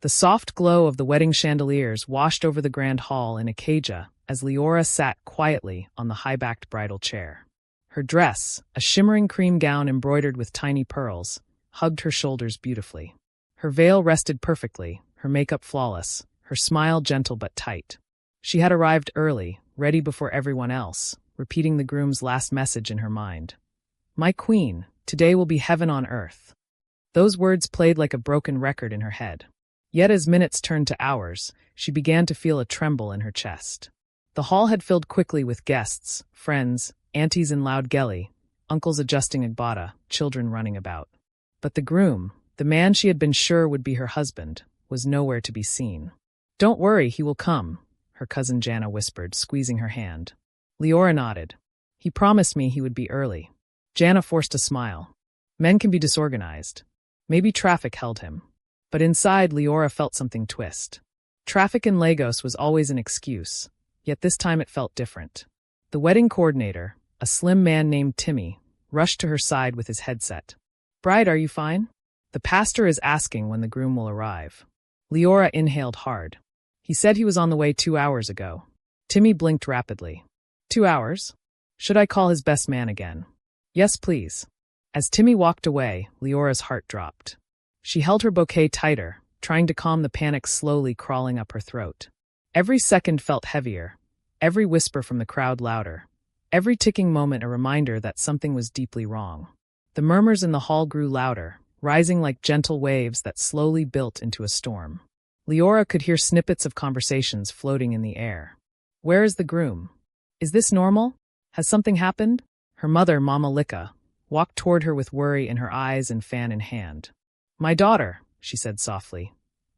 The soft glow of the wedding chandeliers washed over the grand hall in Acacia as Leora sat quietly on the high-backed bridal chair. Her dress, a shimmering cream gown embroidered with tiny pearls, hugged her shoulders beautifully. Her veil rested perfectly, her makeup flawless, her smile gentle but tight. She had arrived early, ready before everyone else, repeating the groom's last message in her mind. "My queen, today will be heaven on earth." Those words played like a broken record in her head. Yet as minutes turned to hours, she began to feel a tremble in her chest. The hall had filled quickly with guests, friends, aunties in loud gelly, uncles adjusting agbada, children running about. But the groom, the man she had been sure would be her husband, was nowhere to be seen. "Don't worry, he will come," her cousin Jana whispered, squeezing her hand. Leora nodded. "He promised me he would be early." Jana forced a smile. Men can be disorganized. Maybe traffic held him. But inside, Leora felt something twist. Traffic in Lagos was always an excuse, yet this time it felt different. The wedding coordinator, a slim man named Timmy, rushed to her side with his headset. "Bride, are you fine? The pastor is asking when the groom will arrive." Leora inhaled hard. "He said he was on the way 2 hours ago." Timmy blinked rapidly. 2 hours? Should I call his best man again? "Yes, please." As Timmy walked away, Leora's heart dropped. She held her bouquet tighter, trying to calm the panic slowly crawling up her throat. Every second felt heavier, every whisper from the crowd louder, every ticking moment a reminder that something was deeply wrong. The murmurs in the hall grew louder, rising like gentle waves that slowly built into a storm. Leora could hear snippets of conversations floating in the air. "Where is the groom? Is this normal? Has something happened?" Her mother, Mama Lika, walked toward her with worry in her eyes and fan in hand. "My daughter," she said softly,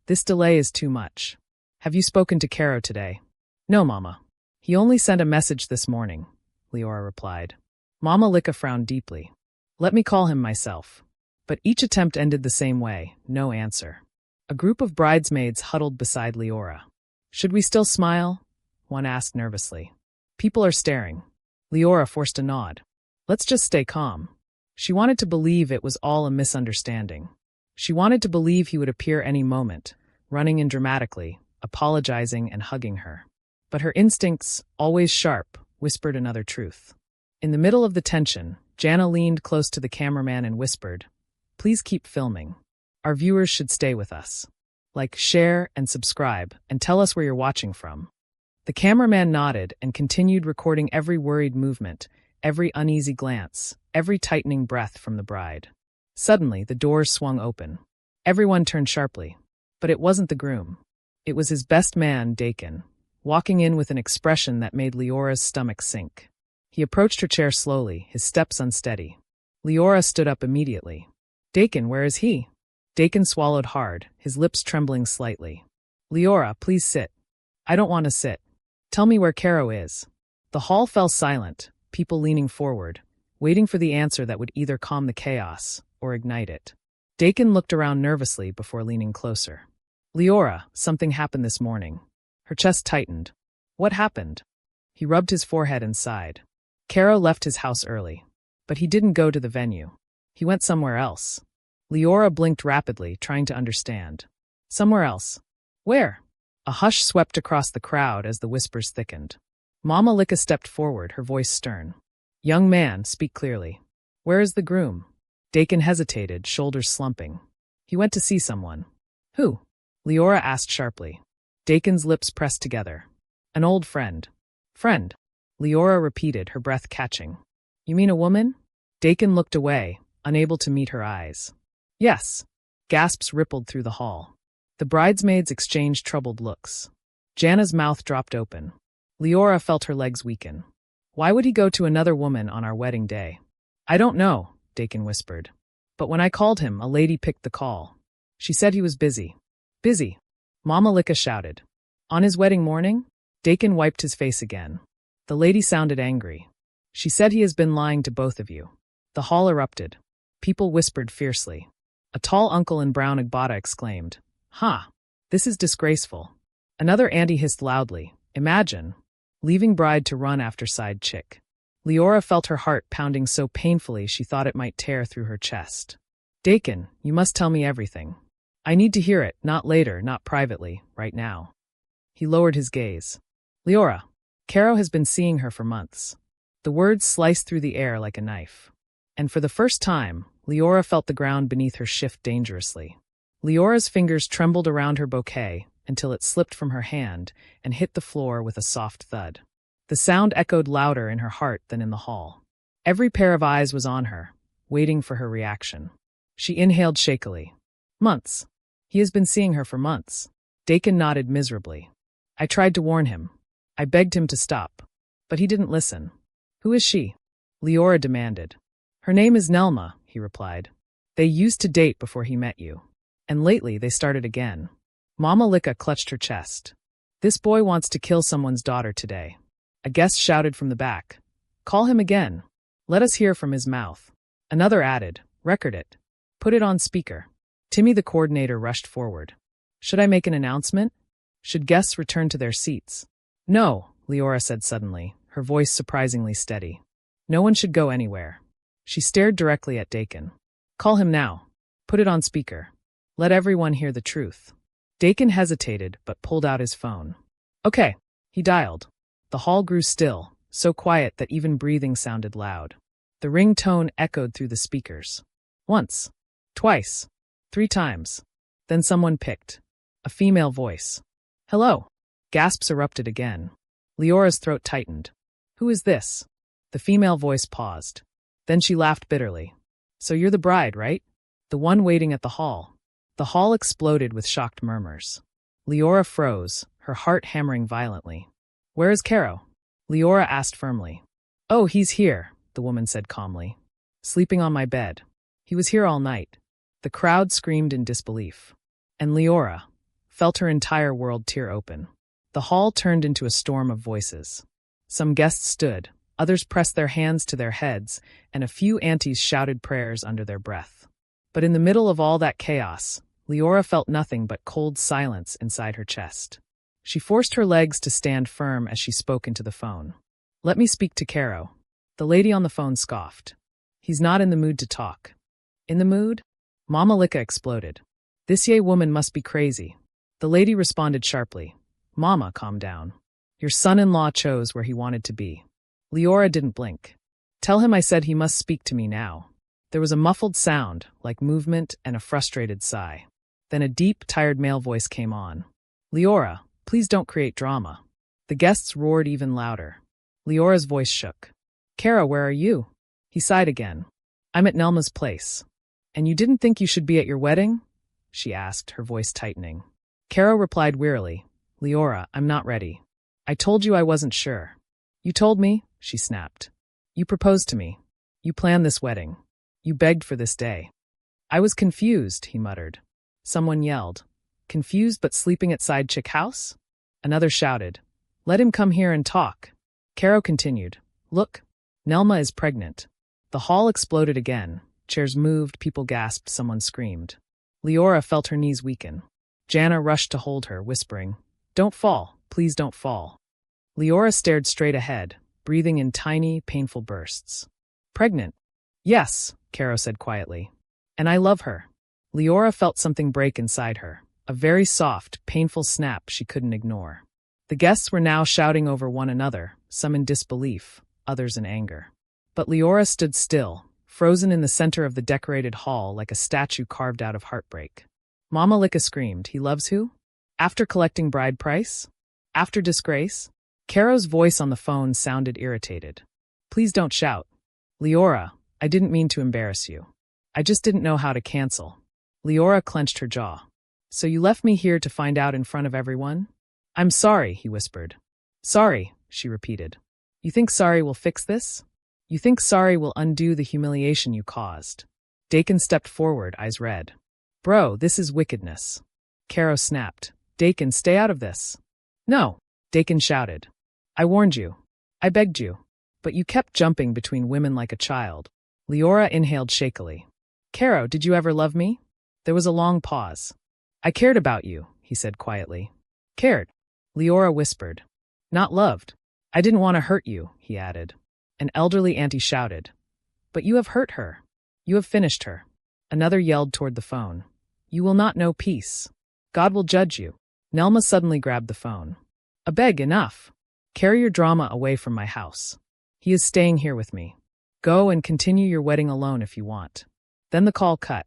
"this delay is too much. Have you spoken to Caro today?" "No, Mama. He only sent a message this morning," Leora replied. Mama Lika frowned deeply. "Let me call him myself." But each attempt ended the same way, no answer. A group of bridesmaids huddled beside Leora. "Should we still smile?" one asked nervously. "People are staring." Leora forced a nod. "Let's just stay calm." She wanted to believe it was all a misunderstanding. She wanted to believe he would appear any moment, running in dramatically, apologizing and hugging her. But her instincts, always sharp, whispered another truth. In the middle of the tension, Jana leaned close to the cameraman and whispered, "Please keep filming. Our viewers should stay with us. Like, share, and subscribe, and tell us where you're watching from." The cameraman nodded and continued recording every worried movement, every uneasy glance, every tightening breath from the bride. Suddenly, the doors swung open. Everyone turned sharply. But it wasn't the groom. It was his best man, Dakin, walking in with an expression that made Leora's stomach sink. He approached her chair slowly, his steps unsteady. Leora stood up immediately. "Dakin, where is he?" Dakin swallowed hard, his lips trembling slightly. "Leora, please sit." "I don't want to sit. Tell me where Caro is." The hall fell silent, people leaning forward, waiting for the answer that would either calm the chaos or ignite it. Dakin looked around nervously before leaning closer. "Leora, something happened this morning." Her chest tightened. "What happened?" He rubbed his forehead and sighed. "Caro left his house early. But he didn't go to the venue. He went somewhere else." Leora blinked rapidly, trying to understand. "Somewhere else? Where?" A hush swept across the crowd as the whispers thickened. Mama Lika stepped forward, her voice stern. "Young man, speak clearly. Where is the groom?" Dakin hesitated, shoulders slumping. "He went to see someone." "Who?" Leora asked sharply. Dakin's lips pressed together. "An old friend." "Friend?" Leora repeated, her breath catching. "You mean a woman?" Dakin looked away, unable to meet her eyes. "Yes." Gasps rippled through the hall. The bridesmaids exchanged troubled looks. Jana's mouth dropped open. Leora felt her legs weaken. "Why would he go to another woman on our wedding day?" "I don't know," Dakin whispered. "But when I called him, a lady picked the call. She said he was busy." "Busy?" Mama Lika shouted. "On his wedding morning?" Dakin wiped his face again. The lady sounded angry. "She said he has been lying to both of you." The hall erupted. People whispered fiercely. A tall uncle in brown agbada exclaimed, "Ha! This is disgraceful." Another auntie hissed loudly, "Imagine. Leaving bride to run after side chick." Leora felt her heart pounding so painfully she thought it might tear through her chest. "Dakin, you must tell me everything. I need to hear it, not later, not privately, right now. He lowered his gaze. Leora. Caro has been seeing her for months. The words sliced through the air like a knife. And for the first time, Leora felt the ground beneath her shift dangerously. Leora's fingers trembled around her bouquet until it slipped from her hand and hit the floor with a soft thud. The sound echoed louder in her heart than in the hall. Every pair of eyes was on her, waiting for her reaction. She inhaled shakily. Months. He has been seeing her for months. Dakin nodded miserably. I tried to warn him. I begged him to stop. But he didn't listen. Who is she? Leora demanded. Her name is Nelma, he replied. They used to date before he met you. And lately they started again. Mama Licka clutched her chest. This boy wants to kill someone's daughter today. A guest shouted from the back. Call him again. Let us hear from his mouth. Another added, record it. Put it on speaker. Timmy the coordinator rushed forward. Should I make an announcement? Should guests return to their seats? No, Leora said suddenly, her voice surprisingly steady. No one should go anywhere. She stared directly at Dakin. Call him now. Put it on speaker. Let everyone hear the truth. Dakin hesitated but pulled out his phone. Okay, he dialed. The hall grew still, so quiet that even breathing sounded loud. The ring-tone echoed through the speakers. Once. Twice. 3 times. Then someone picked. A female voice. Hello. Gasps erupted again. Leora's throat tightened. Who is this? The female voice paused. Then she laughed bitterly. So you're the bride, right? The one waiting at the hall. The hall exploded with shocked murmurs. Leora froze, her heart hammering violently. Where is Caro? Leora asked firmly. Oh, he's here, the woman said calmly. Sleeping on my bed. He was here all night. The crowd screamed in disbelief. And Leora felt her entire world tear open. The hall turned into a storm of voices. Some guests stood, others pressed their hands to their heads, and a few aunties shouted prayers under their breath. But in the middle of all that chaos, Leora felt nothing but cold silence inside her chest. She forced her legs to stand firm as she spoke into the phone. Let me speak to Caro. The lady on the phone scoffed. He's not in the mood to talk. In the mood? Mama Licka exploded. This woman must be crazy. The lady responded sharply. Mama, calm down. Your son-in-law chose where he wanted to be. Leora didn't blink. Tell him I said he must speak to me now. There was a muffled sound, like movement and a frustrated sigh. Then a deep, tired male voice came on. Leora, please don't create drama. The guests roared even louder. Leora's voice shook. Caro, where are you? He sighed again. I'm at Nelma's place. And you didn't think you should be at your wedding? She asked, her voice tightening. Caro replied wearily. Leora, I'm not ready. I told you I wasn't sure. You told me, she snapped. You proposed to me. You planned this wedding. You begged for this day. I was confused, he muttered. Someone yelled. Confused but sleeping at side chick house? Another shouted. Let him come here and talk. Caro continued. Look, Nelma is pregnant. The hall exploded again. Chairs moved, people gasped, someone screamed. Leora felt her knees weaken. Jana rushed to hold her, whispering, Don't fall, please don't fall. Leora stared straight ahead, breathing in tiny, painful bursts. Pregnant? Yes, Caro said quietly. And I love her. Leora felt something break inside her, a very soft, painful snap she couldn't ignore. The guests were now shouting over one another, some in disbelief, others in anger. But Leora stood still, frozen in the center of the decorated hall like a statue carved out of heartbreak. Mama Licka screamed, He loves who? After collecting bride price? After disgrace? Caro's voice on the phone sounded irritated. Please don't shout. Leora, I didn't mean to embarrass you. I just didn't know how to cancel. Leora clenched her jaw. So you left me here to find out in front of everyone? I'm sorry, he whispered. Sorry, she repeated. You think sorry will fix this? You think sorry will undo the humiliation you caused? Dakin stepped forward, eyes red. Bro, this is wickedness. Caro snapped. Dakin, stay out of this. No, Dakin shouted. I warned you. I begged you. But you kept jumping between women like a child. Leora inhaled shakily. Caro, did you ever love me? There was a long pause. I cared about you, he said quietly. Cared? Leora whispered. Not loved. I didn't want to hurt you, he added. An elderly auntie shouted. But you have hurt her. You have finished her. Another yelled toward the phone. You will not know peace. God will judge you. Nelma suddenly grabbed the phone. Abeg, enough. Carry your drama away from my house. He is staying here with me. Go and continue your wedding alone if you want. Then the call cut.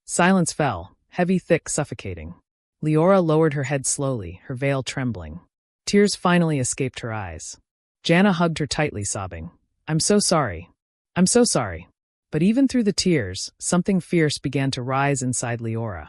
Silence fell, heavy, thick, suffocating. Leora lowered her head slowly, her veil trembling. Tears finally escaped her eyes. Jana hugged her tightly, sobbing. I'm so sorry. I'm so sorry. But even through the tears, something fierce began to rise inside Leora.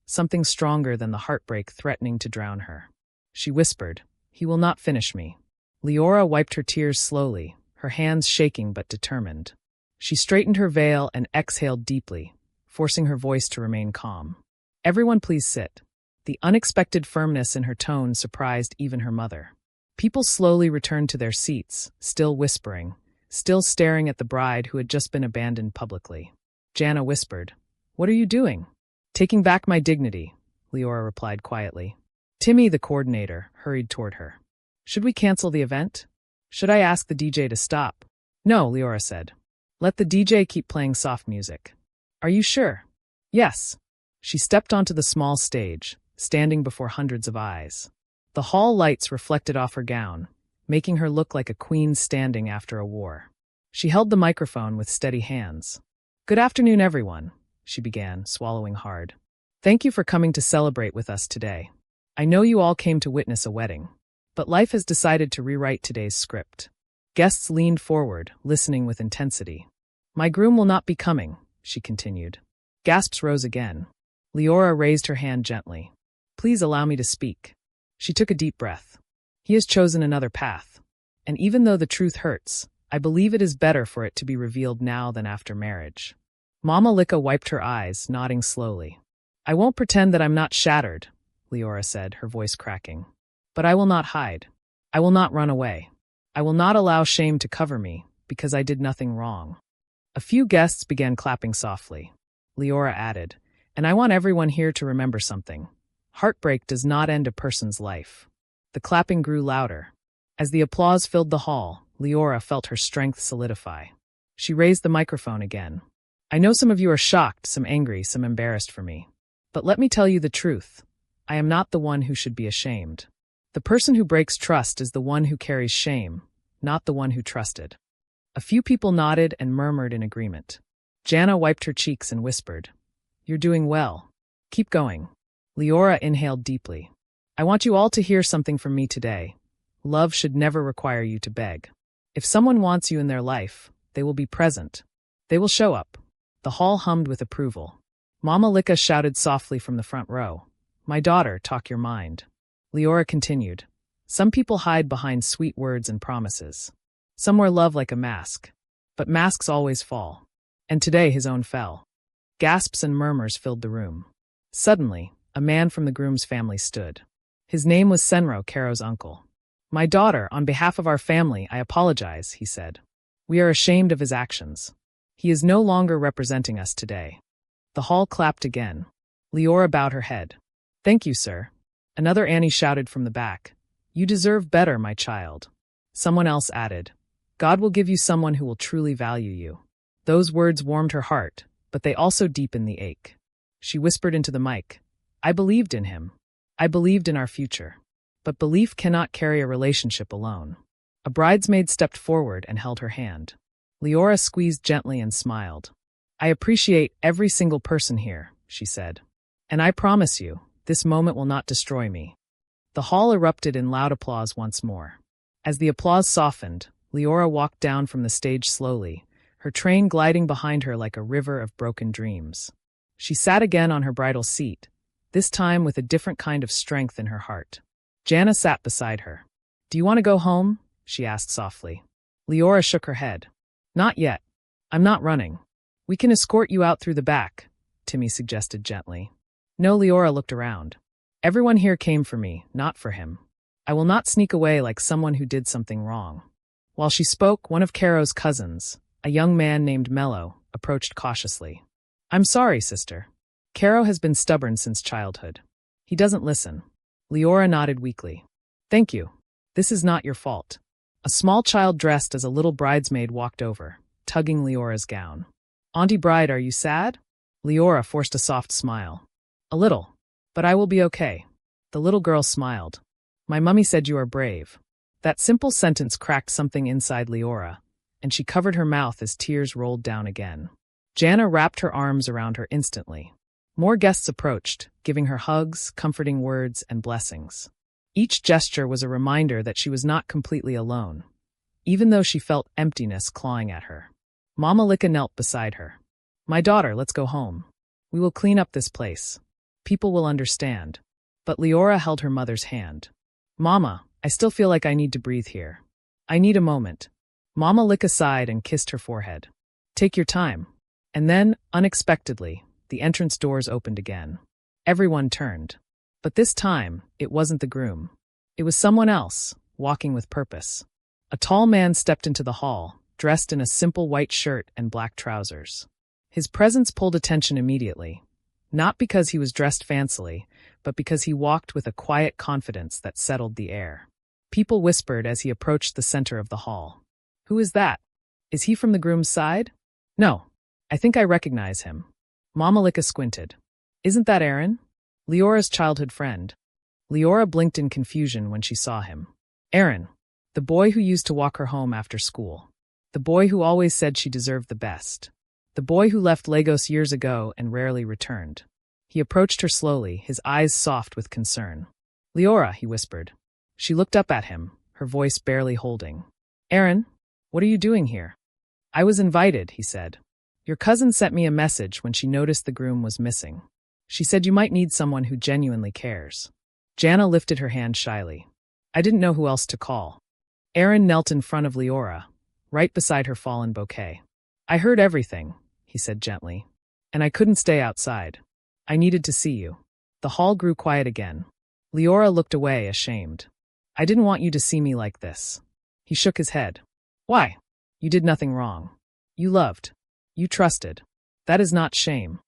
Something stronger than the heartbreak threatening to drown her. She whispered, He will not finish me. Leora wiped her tears slowly, her hands shaking but determined. She straightened her veil and exhaled deeply, forcing her voice to remain calm. Everyone please sit. The unexpected firmness in her tone surprised even her mother. People slowly returned to their seats, still whispering, still staring at the bride who had just been abandoned publicly. Jana whispered, What are you doing? Taking back my dignity, Leora replied quietly. Timmy, the coordinator, hurried toward her. Should we cancel the event? Should I ask the DJ to stop? No, Leora said. Let the DJ keep playing soft music. Are you sure? Yes. She stepped onto the small stage, standing before hundreds of eyes. The hall lights reflected off her gown, making her look like a queen standing after a war. She held the microphone with steady hands. Good afternoon, everyone, she began, swallowing hard. Thank you for coming to celebrate with us today. I know you all came to witness a wedding, but life has decided to rewrite today's script. Guests leaned forward, listening with intensity. My groom will not be coming, she continued. Gasps rose again. Leora raised her hand gently. Please allow me to speak. She took a deep breath. He has chosen another path. And even though the truth hurts, I believe it is better for it to be revealed now than after marriage. Mama Licka wiped her eyes, nodding slowly. I won't pretend that I'm not shattered, Leora said, her voice cracking. But I will not hide. I will not run away. I will not allow shame to cover me, because I did nothing wrong. A few guests began clapping softly. Leora added, and I want everyone here to remember something. Heartbreak does not end a person's life. The clapping grew louder. As the applause filled the hall, Leora felt her strength solidify. She raised the microphone again. I know some of you are shocked, some angry, some embarrassed for me. But let me tell you the truth. I am not the one who should be ashamed. The person who breaks trust is the one who carries shame, not the one who trusted. A few people nodded and murmured in agreement. Jana wiped her cheeks and whispered, You're doing well. Keep going. Leora inhaled deeply. I want you all to hear something from me today. Love should never require you to beg. If someone wants you in their life, they will be present. They will show up. The hall hummed with approval. Mama Licka shouted softly from the front row, My daughter, talk your mind. Leora continued, Some people hide behind sweet words and promises. Some wear love like a mask. But masks always fall. And today his own fell. Gasps and murmurs filled the room. Suddenly, a man from the groom's family stood. His name was Senro, Caro's uncle. My daughter, on behalf of our family, I apologize, he said. We are ashamed of his actions. He is no longer representing us today. The hall clapped again. Leora bowed her head. Thank you, sir. Another Annie shouted from the back. You deserve better, my child. Someone else added. God will give you someone who will truly value you. Those words warmed her heart, but they also deepened the ache. She whispered into the mic. I believed in him. I believed in our future. But belief cannot carry a relationship alone. A bridesmaid stepped forward and held her hand. Leora squeezed gently and smiled. I appreciate every single person here, she said. And I promise you, this moment will not destroy me. The hall erupted in loud applause once more. As the applause softened, Leora walked down from the stage slowly, her train gliding behind her like a river of broken dreams. She sat again on her bridal seat, this time with a different kind of strength in her heart. Jana sat beside her. Do you want to go home? She asked softly. Leora shook her head. Not yet. I'm not running. We can escort you out through the back, Timmy suggested gently. No, Leora looked around. Everyone here came for me, not for him. I will not sneak away like someone who did something wrong. While she spoke, one of Caro's cousins, a young man named Mello, approached cautiously. I'm sorry, sister. Caro has been stubborn since childhood. He doesn't listen. Leora nodded weakly. Thank you. This is not your fault. A small child dressed as a little bridesmaid walked over, tugging Leora's gown. Auntie Bride, are you sad? Leora forced a soft smile. A little. But I will be okay. The little girl smiled. My mummy said you are brave. That simple sentence cracked something inside Leora, and she covered her mouth as tears rolled down again. Jana wrapped her arms around her instantly. More guests approached, giving her hugs, comforting words, and blessings. Each gesture was a reminder that she was not completely alone, even though she felt emptiness clawing at her. Mama Licka knelt beside her. My daughter, let's go home. We will clean up this place. People will understand. But Leora held her mother's hand. Mama, I still feel like I need to breathe here. I need a moment. Mama Licka sighed and kissed her forehead. Take your time. And then, unexpectedly, the entrance doors opened again. Everyone turned. But this time, it wasn't the groom. It was someone else, walking with purpose. A tall man stepped into the hall, dressed in a simple white shirt and black trousers. His presence pulled attention immediately, not because he was dressed fancily, but because he walked with a quiet confidence that settled the air. People whispered as he approached the center of the hall. Who is that? Is he from the groom's side? No. I think I recognize him. Mama Licka squinted. Isn't that Aaron? Leora's childhood friend. Leora blinked in confusion when she saw him. Aaron, the boy who used to walk her home after school. The boy who always said she deserved the best. The boy who left Lagos years ago and rarely returned. He approached her slowly, his eyes soft with concern. Leora, he whispered. She looked up at him, her voice barely holding. Aaron, what are you doing here? I was invited, he said. Your cousin sent me a message when she noticed the groom was missing. She said you might need someone who genuinely cares. Jana lifted her hand shyly. I didn't know who else to call. Aaron knelt in front of Leora, right beside her fallen bouquet. I heard everything, he said gently. And I couldn't stay outside. I needed to see you. The hall grew quiet again. Leora looked away, ashamed. I didn't want you to see me like this. He shook his head. Why? You did nothing wrong. You loved. You trusted. That is not shame.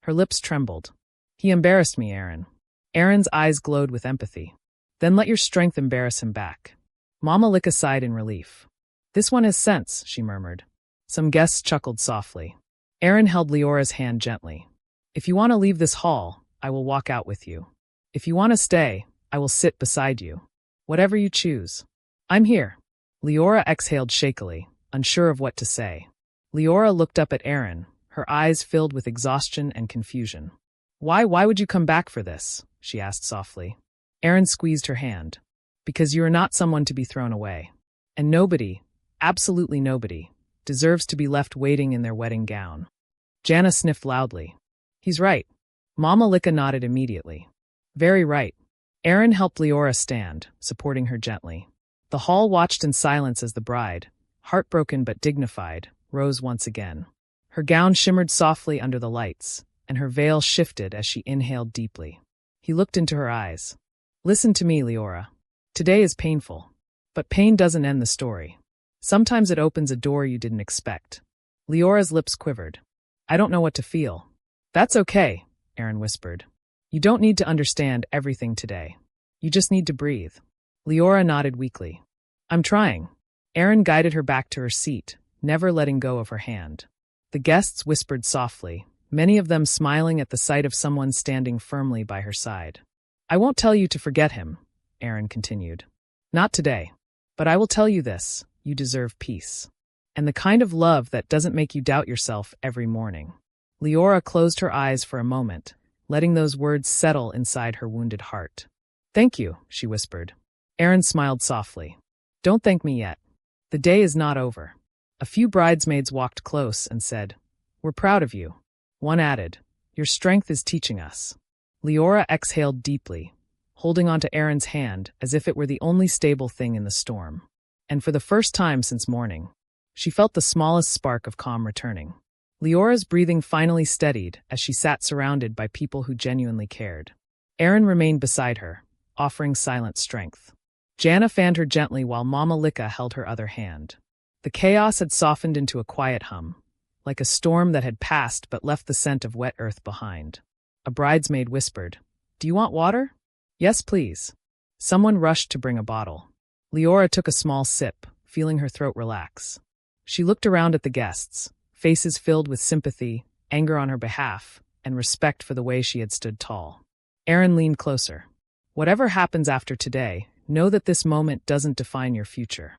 Her lips trembled. He embarrassed me, Aaron. Aaron's eyes glowed with empathy. Then let your strength embarrass him back. Mama Licka sighed in relief. This one has sense, she murmured. Some guests chuckled softly. Aaron held Leora's hand gently. If you want to leave this hall, I will walk out with you. If you want to stay, I will sit beside you. Whatever you choose. I'm here. Leora exhaled shakily, unsure of what to say. Leora looked up at Aaron, her eyes filled with exhaustion and confusion. Why would you come back for this? She asked softly. Aaron squeezed her hand. Because you are not someone to be thrown away. And nobody, absolutely nobody, deserves to be left waiting in their wedding gown. Jana sniffed loudly. He's right. Mama Licka nodded immediately. Very right. Aaron helped Leora stand, supporting her gently. The hall watched in silence as the bride, heartbroken but dignified, rose once again. Her gown shimmered softly under the lights, and her veil shifted as she inhaled deeply. He looked into her eyes. Listen to me, Leora. Today is painful. But pain doesn't end the story. Sometimes it opens a door you didn't expect. Leora's lips quivered. I don't know what to feel. That's okay, Aaron whispered. You don't need to understand everything today. You just need to breathe. Leora nodded weakly. I'm trying. Aaron guided her back to her seat, never letting go of her hand. The guests whispered softly, many of them smiling at the sight of someone standing firmly by her side. I won't tell you to forget him, Aaron continued. Not today. But I will tell you this, you deserve peace. And the kind of love that doesn't make you doubt yourself every morning. Leora closed her eyes for a moment, letting those words settle inside her wounded heart. Thank you, she whispered. Aaron smiled softly. Don't thank me yet. The day is not over. A few bridesmaids walked close and said, We're proud of you. One added, Your strength is teaching us. Leora exhaled deeply, holding onto Aaron's hand as if it were the only stable thing in the storm. And for the first time since morning, she felt the smallest spark of calm returning. Leora's breathing finally steadied as she sat surrounded by people who genuinely cared. Aaron remained beside her, offering silent strength. Jana fanned her gently while Mama Licka held her other hand. The chaos had softened into a quiet hum, like a storm that had passed but left the scent of wet earth behind. A bridesmaid whispered, Do you want water? Yes, please. Someone rushed to bring a bottle. Leora took a small sip, feeling her throat relax. She looked around at the guests, faces filled with sympathy, anger on her behalf, and respect for the way she had stood tall. Erin leaned closer. Whatever happens after today, know that this moment doesn't define your future.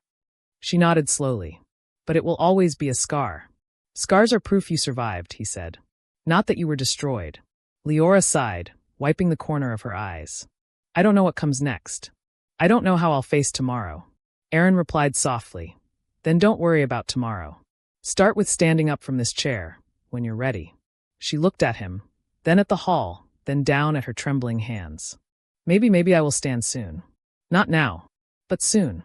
She nodded slowly. But it will always be a scar. Scars are proof you survived, he said. Not that you were destroyed. Leora sighed, wiping the corner of her eyes. I don't know what comes next. I don't know how I'll face tomorrow. Erin replied softly. Then don't worry about tomorrow. Start with standing up from this chair, when you're ready. She looked at him, then at the hall, then down at her trembling hands. Maybe I will stand soon. Not now, but soon.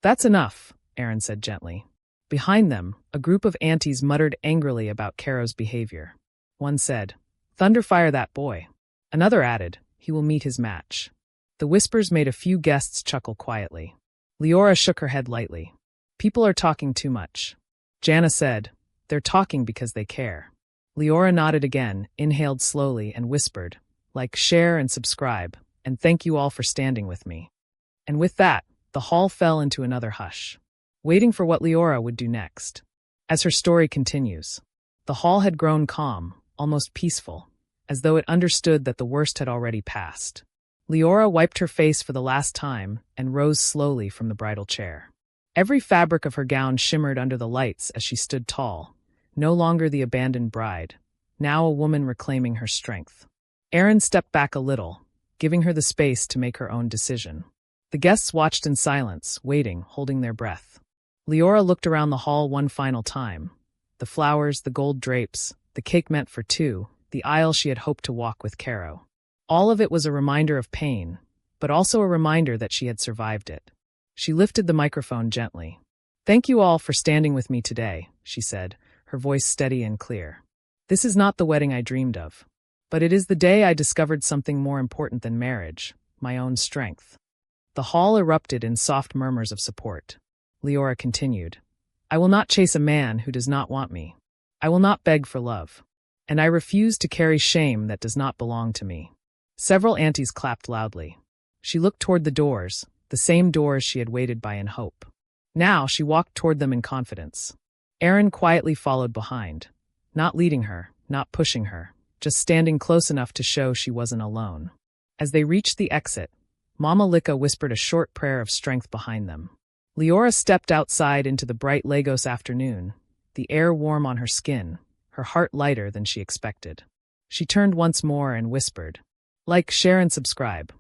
That's enough, Erin said gently. Behind them, a group of aunties muttered angrily about Caro's behavior. One said, Thunderfire that boy. Another added, he will meet his match. The whispers made a few guests chuckle quietly. Leora shook her head lightly. People are talking too much. Jana said, they're talking because they care. Leora nodded again, inhaled slowly, and whispered, like, share and subscribe, and thank you all for standing with me. And with that, the hall fell into another hush, waiting for what Leora would do next. As her story continues, the hall had grown calm, almost peaceful, as though it understood that the worst had already passed. Leora wiped her face for the last time and rose slowly from the bridal chair. Every fabric of her gown shimmered under the lights as she stood tall, no longer the abandoned bride, now a woman reclaiming her strength. Erin stepped back a little, giving her the space to make her own decision. The guests watched in silence, waiting, holding their breath. Leora looked around the hall one final time. The flowers, the gold drapes, the cake meant for two, the aisle she had hoped to walk with Caro. All of it was a reminder of pain, but also a reminder that she had survived it. She lifted the microphone gently. Thank you all for standing with me today, she said, her voice steady and clear. This is not the wedding I dreamed of, but it is the day I discovered something more important than marriage, my own strength. The hall erupted in soft murmurs of support. Leora continued, I will not chase a man who does not want me. I will not beg for love. And I refuse to carry shame that does not belong to me. Several aunties clapped loudly. She looked toward the doors, the same doors she had waited by in hope. Now she walked toward them in confidence. Erin quietly followed behind, not leading her, not pushing her, just standing close enough to show she wasn't alone. As they reached the exit, Mama Licca whispered a short prayer of strength behind them. Leora stepped outside into the bright Lagos afternoon, the air warm on her skin, her heart lighter than she expected. She turned once more and whispered, like, share and subscribe.